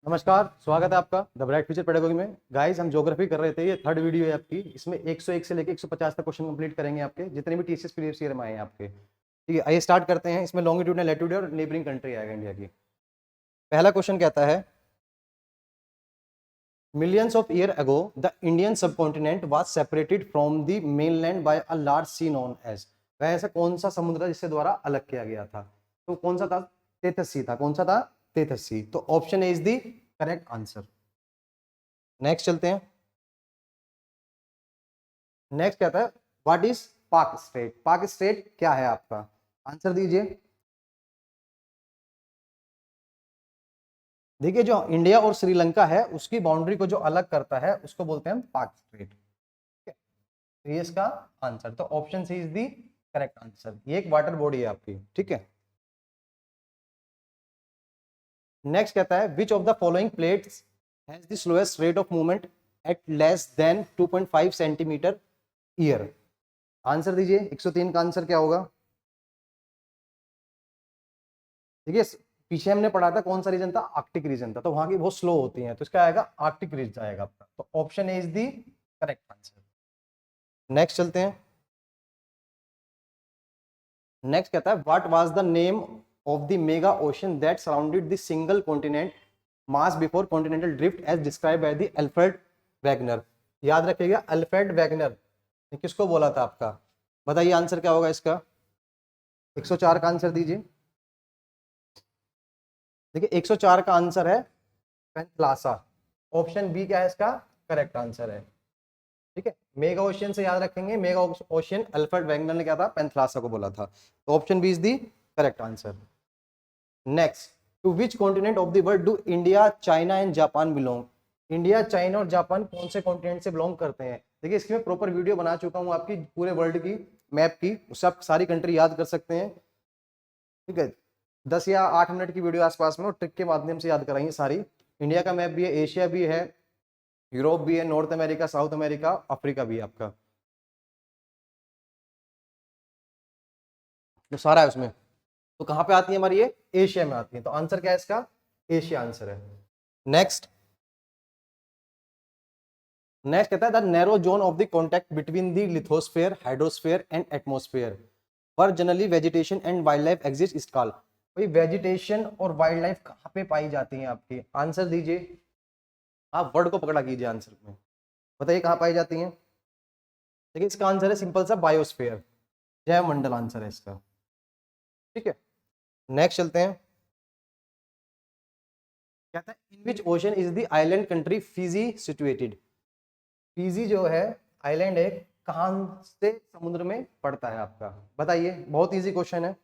नमस्कार, स्वागत है आपका द ब्राइट फ्यूचर पेडागोगी में। गाइस, हम ज्योग्राफी कर रहे थे। ये थर्ड वीडियो है आपकी। इसमें 101 से लेकर 150 तक क्वेश्चन कंप्लीट करेंगे आपके, जितने भी टीसीएस प्रीवियस ईयर में आए हैं आपके। ठीक है, आइए स्टार्ट करते हैं। इसमें लॉन्गिट्यूड एंड लैटिट्यूड और नेबरिंग कंट्री आएगा इंडिया की। पहला क्वेश्चन कहता है, millions of year ago the Indian subcontinent was separated from the mainland by a large sea known as. वह ऐसा कौन सा समुद्र है जिसके द्वारा अलग किया गया था? तो कौन सा था? तेथस सी था। कौन सा था? तेथस सी। तो option A is the correct answer. Next चलते हैं। नेक्स्ट क्या था? व्हाट इज पाक स्टेट? पाक स्टेट क्या है आपका? आंसर दीजिए। देखिए, जो इंडिया और श्रीलंका है उसकी बाउंड्री को जो अलग करता है उसको बोलते हैं पाक स्टेट। ठीक है, तो ये इसका आंसर। तो option C is the correct answer. ये एक वाटर बॉडी है आपकी। ठीक है, नेक्स्ट कहता है, which of the following plates has the slowest rate of movement at less than 2.5 centimetre year? Answer दीजिए। 103 का आंसर क्या होगा? देखिए, पीछे हमने पढ़ा था कौन सा रीजन था? आर्कटिक रीजन था, तो वहां की बहुत स्लो होती है, तो इसका आएगा आर्कटिक रीजन आएगा आपका। तो option A is the correct answer. Next चलते हैं। नेक्स्ट कहता है, what was the name of the mega ocean that surrounded the single continent mass before continental drift as describe by the Alfred Wegener? याद रखिएगा, Alfred Wegener ने किसको बोला था आपका? बताइए आंसर क्या होगा इसका? 104 का आंसर दीजिए। देखिए, 104 का आंसर है पेंथलासा। ऑप्शन बी क्या है इसका? करेक्ट आंसर है। ठीक है, मेगा ओशियन से याद रखेंगे। मेगा ओशियन अल्फ्रेड वैगनर ने क्या था? पेंथलासा को बोला था। तो option B is the correct answer. Next, to which continent of the world do India, China and Japan belong? India, China और जापान कौन से कॉन्टिनेंट से बिलोंग करते हैं? देखिए, इसकी मैं प्रॉपर वीडियो बना चुका हूँ आपकी पूरे वर्ल्ड की मैप की, उससे आप सारी कंट्री याद कर सकते हैं। ठीक है, 10 या 8 मिनट की वीडियो आसपास में, और ट्रिक के माध्यम से याद कराएंगे सारी। इंडिया का मैप भी है, एशिया भी है, यूरोप भी है, north America, south America, Africa भी है आपका। तो सारा है उसमें। तो कहाँ पे आती है हमारी ये? एशिया में आती है। तो आंसर क्या है इसका? एशिया आंसर है। नेक्स्ट। नेक्स्ट कहता है, the narrow zone of the contact between the lithosphere, hydrosphere and atmosphere पर generally vegetation and wildlife exist is called. भाई, वेजिटेशन और वाइल्ड लाइफ कहाँ पे पाई जाती है आपकी? आंसर दीजिए। आप वर्ड को पकड़ा कीजिए आंसर में। बताइए कहाँ पाई जाती हैं? देखिए, इसका आंसर है सिंपल सा, बायोस्फीयर, जैव मंडल आंसर है इसका। ठीक है, नेक्स्ट चलते हैं। कहता है, in which ocean is the island country Fiji situated? Fiji जो है आइलैंड है, कहां से समुद्र में पड़ता है आपका? बताइए, बहुत इजी क्वेश्चन है।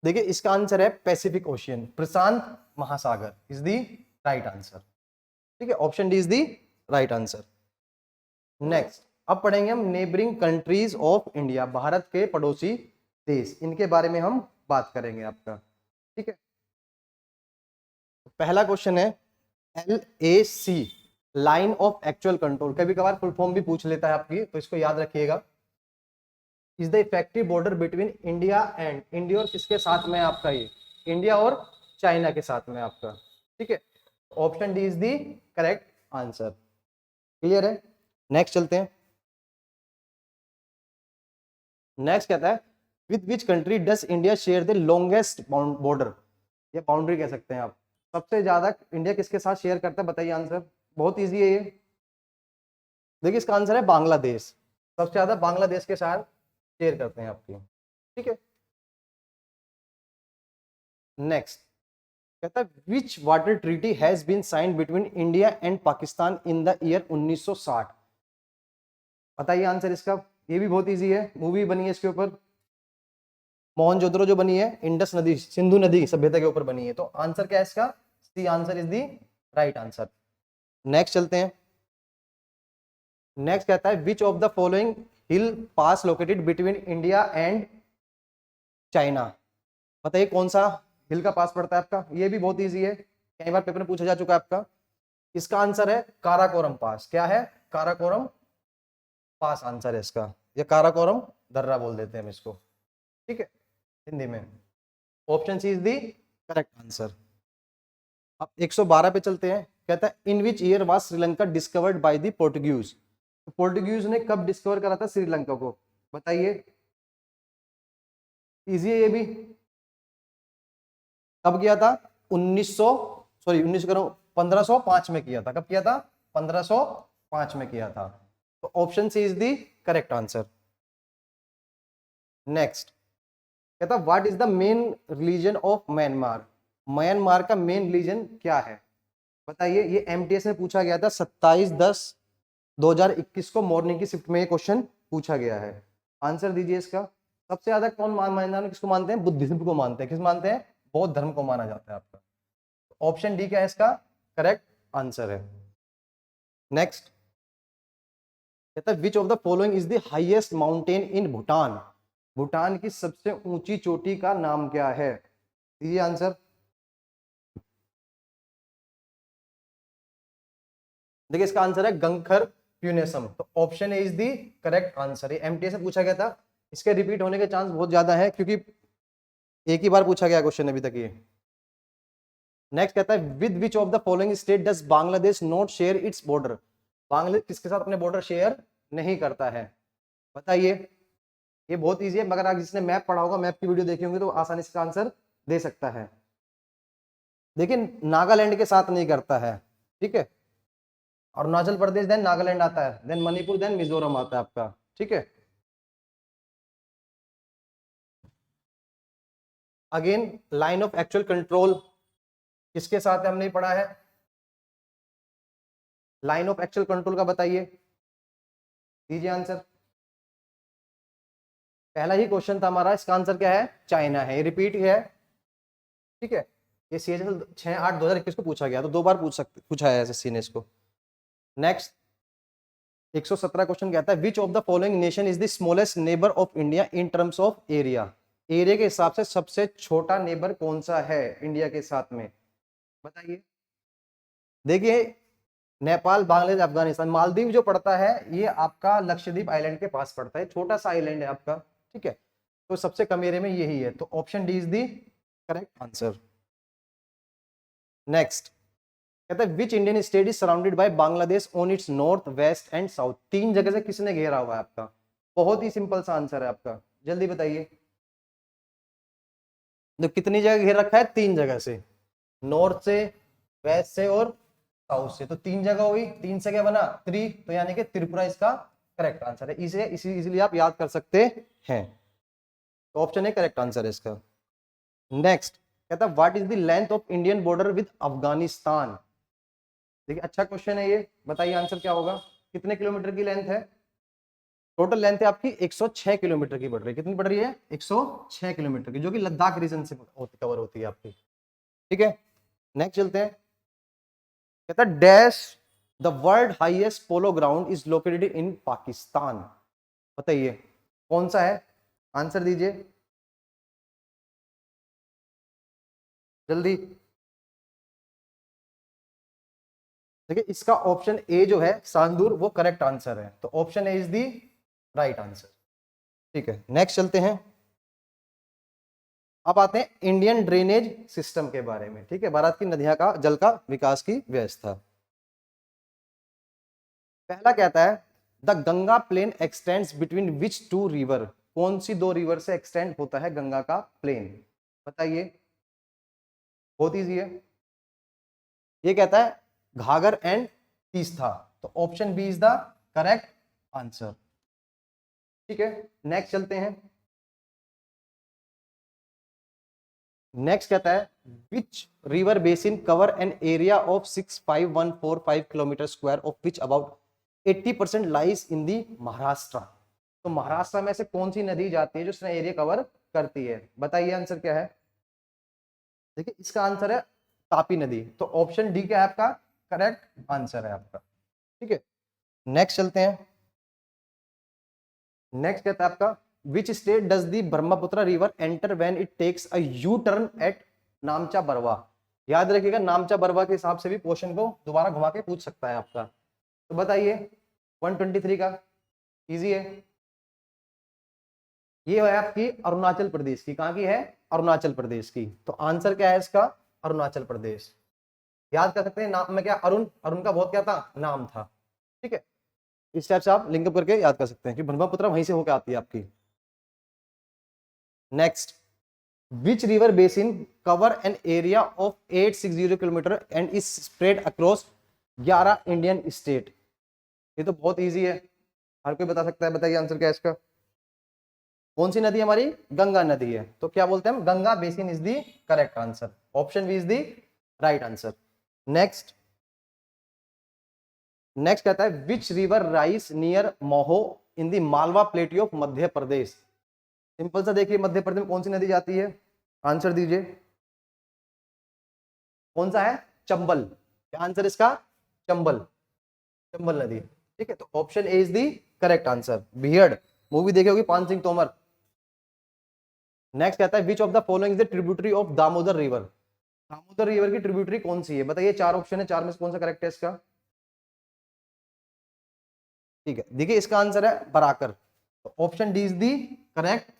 देखिए, इसका आंसर है पैसिफिक ओशियन, प्रशांत महासागर इज द राइट आंसर। ठीक है, option D is the right answer. Next, अब पढ़ेंगे हम neighbouring countries of India, Bharat के पड़ोसी देश, इनके बारे में हम बात करेंगे आपका। ठीक है, पहला क्वेश्चन है, LAC, line of actual control, कभी कभार फुल फॉर्म भी पूछ लेता है आपकी, तो इसको याद रखिएगा। Is the effective border between India and, India और किसके साथ में आपका? ये इंडिया और चाइना के साथ में आपका। ठीक है, option D is the correct answer. Clear है? नेक्स्ट चलते हैं। नेक्स्ट कहता है, with which country does India share the longest border? ये बाउंड्री कह सकते हैं आप। सबसे ज्यादा इंडिया किसके साथ शेयर करता है? बताइए आंसर। बहुत इजी है ये। देखिए, इसका आंसर है बांग्लादेश। सबसे ज्यादा बांग्लादेश के साथ शेयर करते हैं आपकी। ठीक है, नेक्स्ट कहता है, which water treaty has been signed between India and Pakistan in the year 1960? बताइए आंसर इसका। ये भी बहुत इजी है, मूवी बनी है इसके ऊपर, मोहनजोदड़ो जो बनी है, इंडस नदी, सिंधु नदी सभ्यता के ऊपर बनी है। तो आंसर क्या है इसका? C answer is the right answer. Next चलते हैं। नेक्स्ट कहता है, which of the following hill pass located between India and China? बताइए कौन सा हिल का पास पड़ता है आपका? ये भी बहुत इजी है, कई बार पेपर में पूछा जा चुका है आपका। इसका आंसर है काराकोरम पास। क्या है? काराकोरम पास आंसर है इसका, या काराकोरम दर्रा बोल देते हैं हम इसको। ठीक है, हिंदी में। Option C is the correct answer. अब 112 पे चलते हैं। कहता है in which year was Sri Lanka discovered by the Portuguese. तो पोर्टुगीज ने कब डिस्कवर करा था श्रीलंका को, बताइए। इजी है ये भी। कब किया था? 1900 सॉरी 19 करो 1505 में किया था। कब किया था? 1505 में किया था। तो option C is the correct answer. Next कहता what is the main religion of Myanmar. Myanmar का मेन रिलीजन क्या है, बताइए। ये एमटीएस में पूछा गया था 27/10/2021 को मॉर्निंग की शिफ्ट में ये क्वेश्चन पूछा गया है। आंसर दीजिए इसका। सबसे ज्यादा कौन म्यांमार किसको मानते हैं? बुद्धिज्म को मानते हैं। किस मानते हैं? बौद्ध धर्म को माना जाता है आपका। ऑप्शन डी क्या है इसका करेक्ट आंसर है। नेक्स्ट कहता है which of the following is the highest mountain in Bhutan. Bhutan की सबसे ऊंची चोटी का नाम क्या है? दीजिए आंसर। देखिए इसका आंसर है गंगखर प्यूनेसम। तो option A is the correct answer. ये एमटीएस से पूछा गया था। इसके रिपीट होने के चांस बहुत ज्यादा है क्योंकि एक ही बार पूछा गया क्वेश्चन अभी तक ये। नेक्स्ट कहता है with which of the following state does Bangladesh not share its border. Bangladesh किसके साथ अपने बॉर्डर शेयर नहीं करता है, बताइए। ये बहुत इजी है, मगर अगर जिसने मैप पढ़ा होगा, मैप की वीडियो देखी होंगी तो आसानी से आंसर दे सकता है। लेकिन नागालैंड के साथ नहीं करता है, ठीक है। अरुणाचल प्रदेश देन नागालैंड आता है, देन मणिपुर, देन मिजोरम आता है आपका, ठीक है। Again line of actual control किसके साथ है हमने पढ़ा है? लाइन ऑफ एक्चुअल कंट्रोल का बताइए, दीजिए आंसर। पहला ही क्वेश्चन था हमारा, इसका आंसर क्या है? चाइना है। ये रिपीट है, ठीक है। ये सीएचएल 6/8/2021 को पूछा गया, तो 2 बार पूछा है एसएससी ने इसको। नेक्स्ट 117 क्वेश्चन कहता है which of the following nation is the smallest neighbour of India in terms of area. Area के हिसाब से सबसे छोटा नेबर कौन सा है इंडिया के साथ में, बताइए। देखिए नेपाल, बांग्लादेश, अफगानिस्तान, मालदीव जो पड़ता है ये आपका लक्षद्वीप आइलैंड के पास पड़ता है, छोटा सा आइलैंड है आपका, ठीक है। तो सबसे कम एरिया में यही है, तो option D is the correct answer. Next कहता है which Indian state is surrounded by Bangladesh on its north, west and south. 3 जगह से किसने घेरा हुआ है आपका? बहुत ही सिंपल सा आंसर है आपका, जल्दी बताइए। तो कितनी जगह घेर रखा है? 3 जगह से, नॉर्थ से, वेस्ट से और साउथ से। तो 3 जगह हुई, 3 से क्या बना? 3, तो यानी कि त्रिपुरा इसका करेक्ट आंसर है। इसे इसीलिए आप याद कर सकते हैं, तो ऑप्शन है करेक्ट आंसर है इसका। नेक्स्ट कहता है what is the length of Indian border with Afghanistan. देखिए अच्छा क्वेश्चन है ये, बताइए आंसर क्या होगा। कितने किलोमीटर की लेंथ है? टोटल लेंथ है आपकी 106 किलोमीटर की बढ़ रही है। कितनी बढ़ रही है? 106 किलोमीटर की, जो कि लद्दाख रीजन से कवर होती है आपकी, ठीक है। नेक्स्ट चलते हैं। कहता है dash the world highest polo ground is located इन पाकिस्तान। बताइए कौन सा है? आंसर दीजिए जल्दी। देखिए इसका ऑप्शन ए जो है सांदूर, वो करेक्ट आंसर है। तो option A is the right answer, ठीक है। नेक्स्ट चलते हैं। अब आते हैं इंडियन ड्रेनेज सिस्टम के बारे में, ठीक है। भारत की नदियां का जल का विकास की व्यवस्था। पहला कहता है the Ganga plain extends between which 2 river. कौन सी 2 रिवर से एक्सटेंड होता है गंगा का प्लेन, बताइए। बहुत इजी है। ये कहता है घाघर एंड तीस्ता। तो option B is the correct answer, ठीक है। नेक्स्ट चलते हैं। नेक्स्ट कहता है which river basin cover an area of 65145 kilometre square of which about 80% lies in the Maharashtra. तो महाराष्ट्र में से कौन सी नदी जाती है जो इसने एरिया कवर करती है, बताइए आंसर क्या है। देखिए इसका आंसर है तापी नदी। तो ऑप्शन डी क्या है आपका करेक्ट आंसर है आपका, ठीक है। नेक्स्ट चलते हैं। नेक्स्ट कहता है आपका which state does the Brahmaputra river enter when it takes a U turn at Namcha Barwa. याद रखिएगा नामचा बरवा के हिसाब से भी क्वेश्चन को दोबारा घुमा के पूछ सकता है आपका। तो बताइए 123 का, इजी है। ये है आपकी अरुणाचल प्रदेश की, कहां की है? अरुणाचल प्रदेश की। तो आंसर क्या है इसका? अरुणाचल प्रदेश। याद कर सकते हैं नाम में क्या, अरुण, अरुण का बहुत क्या था, नाम था। ठीक है, इस टाइप से आप लिंकअप करके याद कर सकते हैं कि ब्रह्मपुत्र वहीं से होकर आती है आपकी। Next, which river basin cover an area of 860 kilometre and is spread across 11 Indian state. ये तो बहुत इजी है, हर कोई बता सकता है, बताइए आंसर क्या है इसका। कौन सी नदी हमारी, गंगा नदी है, तो क्या बोलते हैं हम, Ganga basin is the correct answer, option B is the right answer. Next, next कहता है which river rise near Mhow in the Malwa plateau of Madhya Pradesh. Simple सा देखिए, मध्य प्रदेश में कौन सी नदी जाती है, आंसर दीजिए। कौन सा है, चंबल, क्या आंसर इसका, चंबल, चंबल नदी। ठीक है, तो option A is the correct answer. Beard movie देखी होगी, पान सिंह तोमर। नेक्स्ट कहता है which of the following is the tributary of Damodar river. Damodar river की ट्रिब्यूटरी कौन सी है, बताइए, चार ऑप्शन है, चार में से कौन सा करेक्ट है इसका। ठीक है, देखिए इसका आंसर है बराकर, तो option D is the correct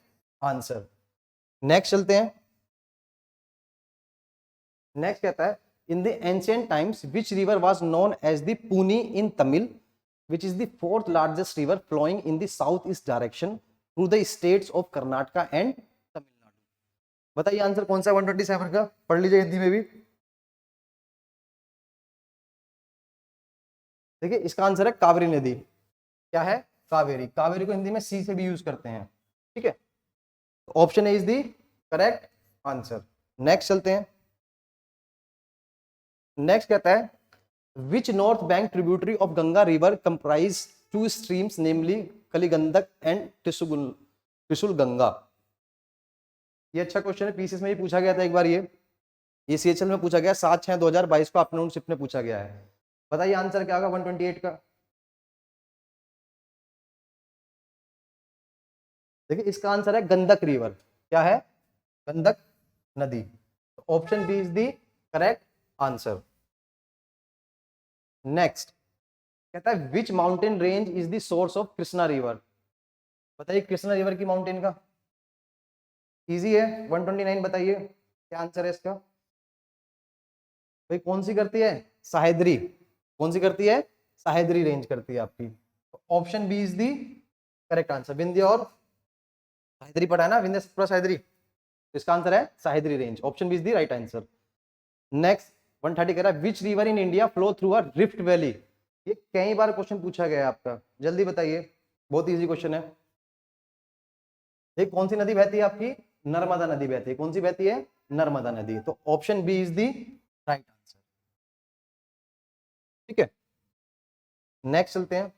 answer. Next चलते हैं। नेक्स्ट कहता है in the ancient times which river was known as the Ponni in Tamil which is the fourth largest river flowing in the south east direction through the states of Karnataka and Tamil Nadu. बताइए answer कौन सा है 127 का, पढ़ लीजिए हिंदी में भी। देखिए इसका आंसर है कावेरी नदी, क्या है, कावेरी, कावेरी को हिंदी में सी से भी यूज करते हैं। ठीक है, option A is the correct answer. Next चलते हैं। नेक्स्ट कहता है which north bank tributary of Ganga river comprise two streams namely Kali Gandak and Trishul Ganga. ये अच्छा क्वेश्चन है, पीसीएस में भी पूछा गया था एक बार, ये सीएचएल में पूछा गया 7/6/2022 को आफ्टरनून शिफ्ट में पूछा गया है। बताइए आंसर क्या होगा 128 का। देखिए इसका आंसर है गंडक रिवर, क्या है, गंडक नदी, option B is the correct answer. Next कहता है which mountain range is the source of Krishna river. बताइए कृष्णा रिवर की माउंटेन का, इजी है 129, बताइए क्या आंसर है इसका। भाई कौन सी करती है, सह्याद्री, कौन सी करती है, सह्याद्री रेंज करती है आपकी, option B is the correct answer. Vindhya और सह्याद्री पढ़ा है ना, विंध्य सतपुरा सह्याद्री, इसका आंसर है Sahyadri range, option B is the right answer. Next 130 कह रहा है which river in India flow through a rift valley. ये कई बार क्वेश्चन पूछा गया है आपका, जल्दी बताइए, बहुत इजी क्वेश्चन है। ये कौन सी नदी बहती है आपकी, नर्मदा नदी बहती है, कौन सी बहती है, नर्मदा नदी, तो option B is the right answer. ठीक है, नेक्स्ट चलते हैं।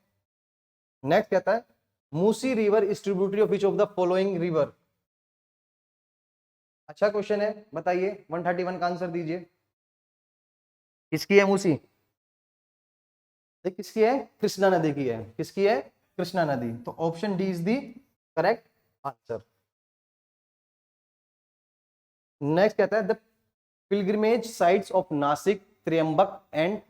नेक्स्ट कहता है Musi river is tributary of which of the following river. अच्छा क्वेश्चन है, बताइए 131 का आंसर दीजिए। किसकी है मूसी, किसकी है, कृष्णा नदी की है, किसकी है, कृष्णा नदी, तो option D is the correct answer. Next कहता है the pilgrimage sites of Nashik, Trimbak and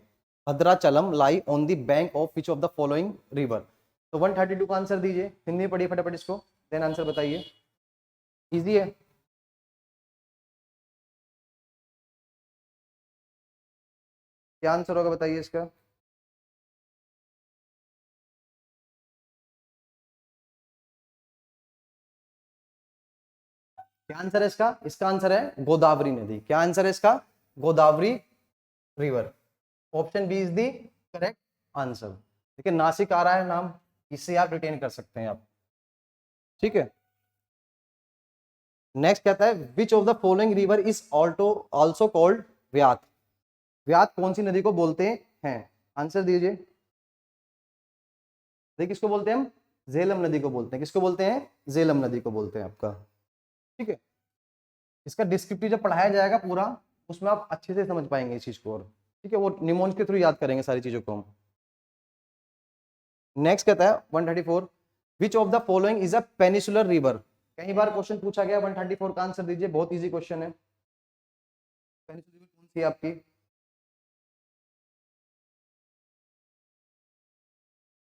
Bhadrachalam lie on the bank of which of the following river. तो 132 का आंसर दीजिए, हिंदी में पढ़िए फटाफट इसको, देन आंसर बताइए, इजी है। क्या आंसर होगा बताइए इसका। क्या आंसर है इसका, इसका आंसर है गोदावरी नदी, क्या आंसर है इसका, Godavari river, option B is the correct answer. देखिए नासिक आ रहा है नाम, इससे आप रिटेन कर सकते हैं आप। ठीक है, नेक्स्ट कहता है which of the following river is also called Vyeth. Vyeth कौन सी नदी को बोलते हैं, आंसर दीजिए। देखिए किसको बोलते हैं हम, झेलम नदी को बोलते हैं, किसको बोलते हैं, झेलम नदी को बोलते हैं आपका। ठीक है, इसका डिस्क्रिप्टिव जब पढ़ाया जाएगा पूरा, उसमें आप अच्छे से समझ पाएंगे इस चीज को, और ठीक है वो निमोन्स के थ्रू याद करेंगे सारी चीजों को हम। नेक्स्ट कहता है 134 विच of the following is a peninsular river. कई बार क्वेश्चन पूछा गया, 134 का आंसर दीजिए, बहुत इजी क्वेश्चन है। पेनिसुलर रिवर कौन सी है आपकी,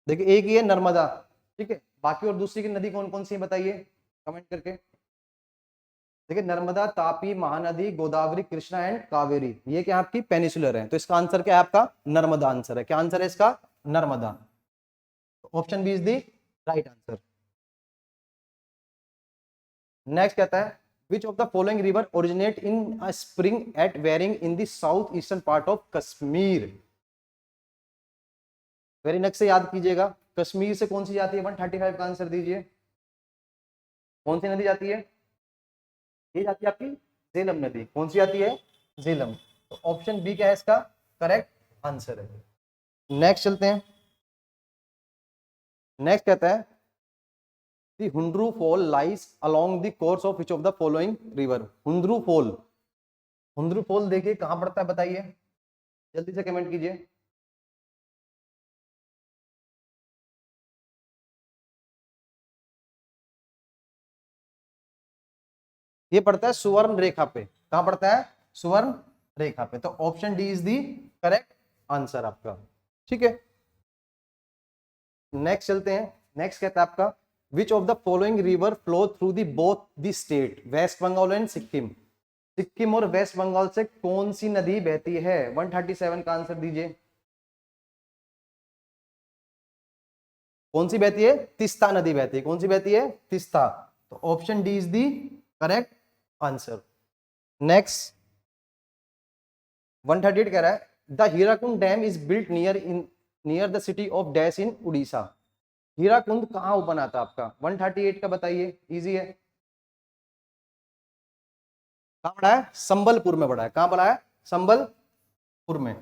देखिए एक ही है नर्मदा, ठीक है, बाकी और दूसरी की नदी कौन कौन सी है बताइए कमेंट करके। देखिए नर्मदा, तापी, महानदी, गोदावरी, कृष्णा एंड कावेरी, ये क्या आपकी पेनिसुलर है, तो इसका आंसर क्या है आपका नर्मदा आंसर है। क्या आंसर है इसका Narmada. Option B is the right answer. Next कहता है which of the following river originate in a spring at Verinag in the south eastern part of Kashmir. Very next से याद कीजिएगा, कश्मीर से कौन सी जाती है, 135 का आंसर दीजिए। कौन सी नदी जाती है, ये जाती है आपकी झेलम नदी। कौन सी आती है, झेलम। तो ऑप्शन बी क्या है इसका करेक्ट आंसर है। नेक्स्ट चलते हैं। नेक्स्ट कहता है the Hundru fall lies along the course of which of the following river. Hundru fall, Hundru fall देखिए कहां पड़ता है बताइए, जल्दी से कमेंट कीजिए। ये पड़ता है सुवर्ण रेखा पे। कहां पड़ता है, सुवर्ण रेखा पे। तो option D is the correct answer आपका। ठीक है, नेक्स्ट चलते हैं। नेक्स्ट कहता है आपका which of the following river flow through the both the state West Bengal and Sikkim. Sikkim और वेस्ट बंगाल से कौन सी नदी बहती है, 137 का आंसर दीजिए। कौन सी बहती है, तिस्ता नदी बहती है। कौन सी बहती है, तिस्ता। तो option D is the correct answer. Next 138 कह रहा है the Hirakud dam is built near the city of dash in Orissa. Hirakud कहां बना था आपका, 138 का बताइए, इजी है। कहां पड़ा है, संबलपुर में पड़ा है। कहां पड़ा है, संबलपुर में।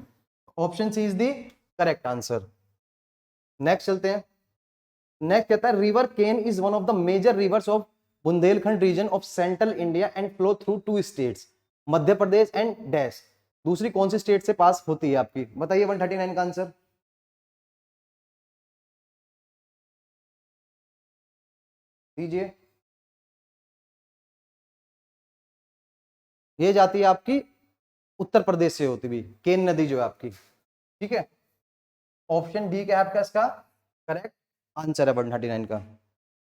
Option C is the correct answer. Next चलते हैं। नेक्स्ट कहता है river Ken is one of the major rivers of Bundelkhand region of central India and flow through two states, Madhya Pradesh and dash. दूसरी कौन सी स्टेट से पास होती है आपकी, बताइए 139 का आंसर दीजिए। ये जाती है आपकी उत्तर प्रदेश से होती हुई केन नदी जो है आपकी। ठीक है, ऑप्शन डी क्या है आपका इसका करेक्ट आंसर है 139 का।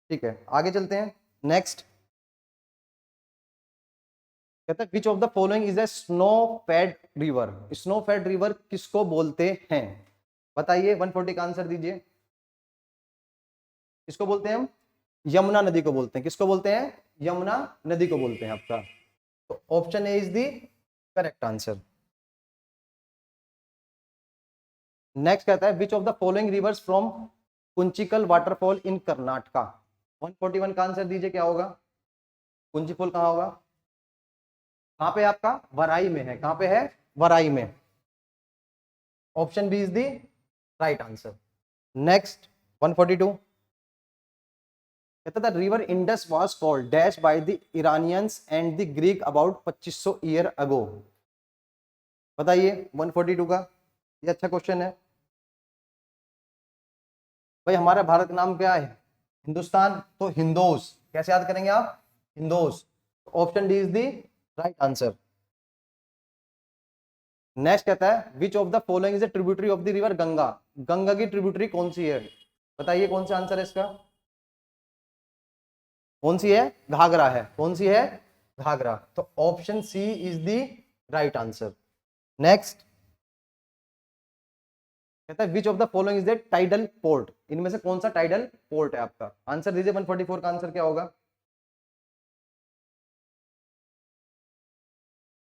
ठीक है, आगे चलते हैं। नेक्स्ट कहता है which of the following is A snow fed river. Snow fed river किसको बोलते हैं, बताइए। 140 का आंसर दीजिए। किसको बोलते हैं हम, यमुना नदी को बोलते हैं। किसको बोलते हैं, यमुना नदी को बोलते हैं आपका। तो option A is the correct answer. Next कहता है which of the following reverse from Kunchikal waterfall in Karnataka. 141 का आंसर दीजिए, क्या होगा, कुंचिफॉल कहां होगा, कहां पे आपका वराई में है। कहां पे है, वराई में। Option B is the right answer. Next 142 कहता था river Indus was called dash by the Iranians and the Greek about 2500 year ago. बताइए 142 का, ये अच्छा क्वेश्चन है भाई। हमारा भारत का नाम क्या है, हिंदुस्तान, तो हिंदोस कैसे याद करेंगे आप, Indus. Option D is the right answer. Next कहता है which of the following is a tributary of the river Ganga. Ganga की ट्रिब्यूटरी कौन सी है, बताइए कौन सा आंसर है इसका। कौन सी है, घाघरा है। कौन सी है, घाघरा। तो option C is the right answer. Next कहता है which of the following is the tidal port. इनमें से कौन सा टाइडल पोर्ट है आपका, आंसर दीजिए। 144 का आंसर क्या होगा,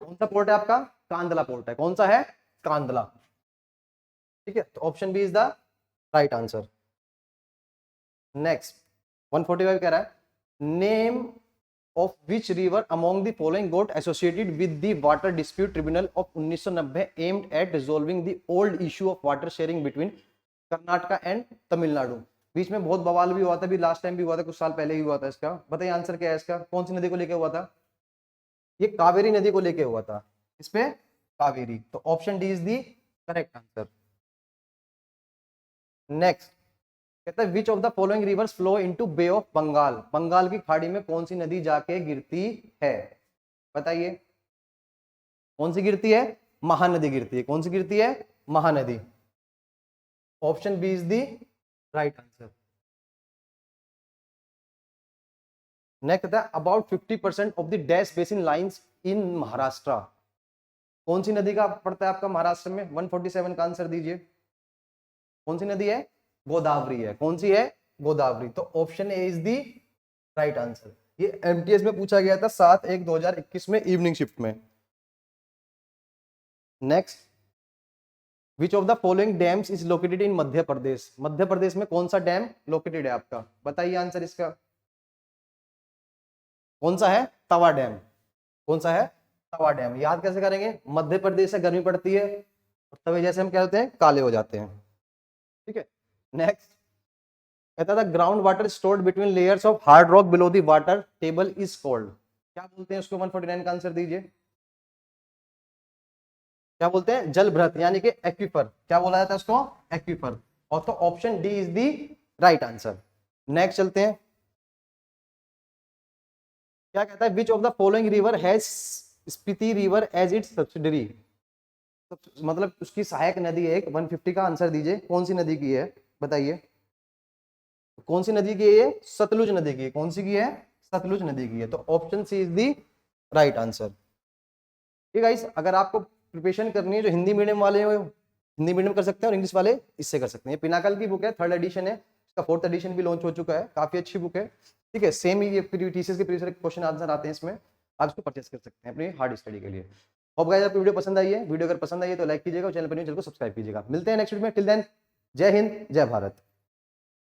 कौन सा पोर्ट है आपका, कांदला पोर्ट है। कौन सा है, कांदला। ठीक है, तो option B is the right answer. Next 145 कह रहा है name of which river among the following got associated with the water dispute tribunal of 1990 aimed at resolving the old issue of water sharing between Karnataka and Tamil Nadu. बीच में बहुत बवाल भी हुआ था, भी लास्ट टाइम भी हुआ था, कुछ साल पहले ही हुआ था इसका। बताइए आंसर क्या है इसका, कौन सी नदी को लेकर हुआ था, ये कावेरी नदी को लेके हुआ था। इस पे कावेरी। तो option D is the correct answer. Next कहता है which of the following rivers flow into bay of Bengal. Bengal की खाड़ी में कौन सी नदी जाके गिरती है, बताइए। कौन सी गिरती है, महानदी गिरती है। कौन सी गिरती है, Mahanadi. Option B is the right answer. Next कहता है about 50% of the dash basin lines in Maharashtra. कौन सी नदी का पड़ता है आपका महाराष्ट्र में? 147 का आंसर दीजिए। कौन सी नदी है? गोदावरी है। कौन सी है? गोदावरी। तो option A is the right answer. ये एमटीएस में पूछा गया था 7/1/2021 में इवनिंग शिफ्ट में। Next, which of the following dams is located in Madhya Pradesh? Madhya Pradesh में कौन सा डैम लोकेटेड है आपका? बताइए आंसर इसका। कौन सा है? तवा डैम। कौन सा है? तवा डैम। याद कैसे करेंगे? मध्य प्रदेश से गर्मी पड़ती है और तवे जैसे हम क्या होते हैं? काले हो जाते हैं। ठीक है। नेक्स्ट कहता था ground water stored between layers of hard rock below the water table is called. क्या बोलते हैं उसको? 149 का आंसर दीजिए। क्या बोलते हैं? जलभृत यानी कि एक्वीफर। क्या बोला जाता है उसको? एक्वीफर। और तो option D is the right answer. Next चलते हैं। क्या कहता है? Which of the following river has Spiti river as its subsidiary? मतलब उसकी सहायक नदी है एक। 150 का आंसर दीजिए। कौन सी नदी की है? बताइए कौन सी नदी की है ये? सतलुज नदी की है। कौन सी की है? सतलुज नदी की है। तो option C is the right answer. ठीक है गाइस, अगर आपको प्रिपरेशन करनी है, जो हिंदी मीडियम वाले हो हिंदी मीडियम कर सकते हैं और इंग्लिश वाले इससे कर सकते हैं। पिनाकल की बुक है, 3rd एडिशन है, इसका 4th एडिशन भी लॉन्च हो चुका है, काफी अच्छी बुक है। ठीक है, सेम ही टीसीएस के प्रीवियस क्वेश्चन आंसर आते हैं इसमें, आप इसको परचेस कर सकते हैं अपनी हार्ड स्टडी के लिए। होप गाइस आपको वीडियो पसंद आई है। वीडियो अगर पसंद आई है तो लाइक कीजिएगा और चैनल पर न्यू चैनल को सब्सक्राइब कीजिएगा। मिलते हैं नेक्स्ट वीडियो में। टिल देन जय हिंद, जय भारत।